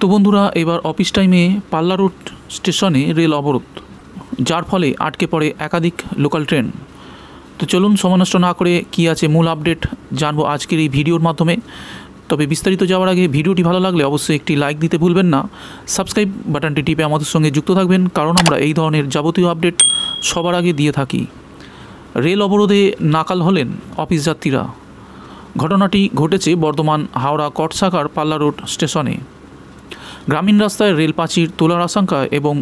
তো বন্ধুরা, এবার অফিস টাইমে পাল্লা রোড স্টেশনে রেল অবরোধ, যার ফলে আটকে পড়ে একাধিক লোকাল ট্রেন। তো চলুন সময় নষ্ট না করে কী আছে মূল আপডেট জানবো আজকের এই ভিডিওর মাধ্যমে। তবে বিস্তারিত যাওয়ার আগে ভিডিওটি ভালো লাগলে অবশ্যই একটি লাইক দিতে ভুলবেন না। সাবস্ক্রাইব বাটনটি টিপে আমাদের সঙ্গে যুক্ত থাকবেন, কারণ আমরা এই ধরনের যাবতীয় আপডেট সবার আগে দিয়ে থাকি। রেল অবরোধে নাকাল হলেন অফিস যাত্রীরা। ঘটনাটি ঘটেছে বর্ধমান হাওড়া কটসাকার পাল্লা রোড স্টেশনে। গ্রামীণ রাস্তায় রেল পাঁচির তোলার আশঙ্কায় এবং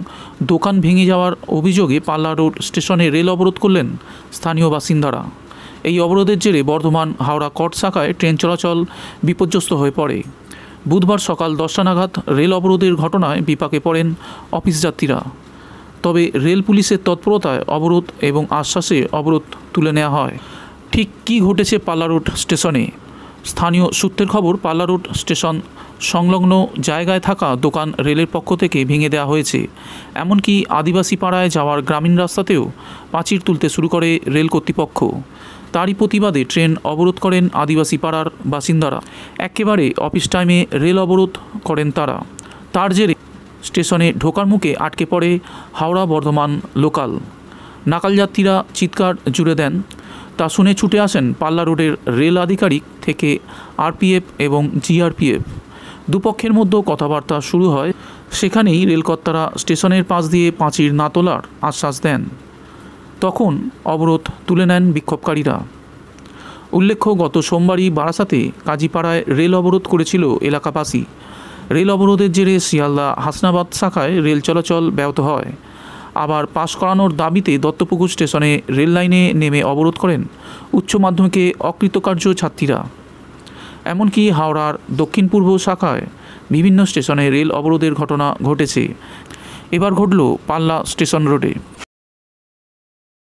দোকান ভেঙে যাওয়ার অভিযোগে পাল্লা রোড স্টেশনে রেল অবরোধ করলেন স্থানীয় বাসিন্দারা। এই অবরোধের জেরে বর্ধমান হাওড়া কটসাকায় ট্রেন চলাচল বিপর্যস্ত হয়ে পড়ে। বুধবার সকাল 10টা নাগাদ রেল অবরোধের ঘটনায় বিপাকে পড়েন অফিস যাত্রীরা। তবে রেল পুলিশের তৎপরতায় অবরোধ এবং আশ্বাসে অবরোধ তুলে নেওয়া হয়। ঠিক কী ঘটেছে পাল্লা রোড স্টেশনে? স্থানীয় সূত্রের খবর, পাল্লা রোড স্টেশন সংলগ্ন জায়গায় থাকা দোকান রেলের পক্ষ থেকে ভেঙে দেওয়া হয়েছে। এমনকি আদিবাসী পাড়ায় যাওয়ার গ্রামীণ রাস্তাতেও পাঁচির তুলতে শুরু করে রেল কর্তৃপক্ষ। তারই প্রতিবাদে ট্রেন অবরোধ করেন আদিবাসী পাড়ার বাসিন্দারা। একেবারে অফিস টাইমে রেল অবরোধ করেন তারা। তার জেরে স্টেশনে ঢোকার মুখে আটকে পড়ে হাওড়া বর্ধমান লোকাল। নাকাল যাত্রীরা চিৎকার জুড়ে দেন। তা শুনে ছুটে আসেন পাল্লা রোডের রেল আধিকারিক থেকে আরপিএফ এবং জিআরপিএফ। দুপক্ষের মধ্যে কথাবার্তা শুরু হয়। সেখানেই রেলকর্তারা স্টেশনের পাশ দিয়ে পাঁচির না তোলার আশ্বাস দেন। তখন অবরোধ তুলে নেন বিক্ষোভকারীরা। উল্লেখ্য, গত সোমবারই বারাসাতে কাজীপাড়ায় রেল অবরোধ করেছিল এলাকাবাসী। রেল অবরোধের জেরে শিয়ালদা হাসনাবাদ শাখায় রেল চলাচল ব্যাহত হয়। আবার পাশ করানোর দাবিতে দত্তপুকুর স্টেশনে রেল লাইনে নেমে অবরোধ করেন উচ্চ মাধ্যমিকে অকৃতকার্য ছাত্রীরা। এমনকি হাওড়ার দক্ষিণ পূর্ব শাখায় বিভিন্ন স্টেশনে রেল অবরোধের ঘটনা ঘটেছে। এবার ঘটল পাল্লা স্টেশন রোডে।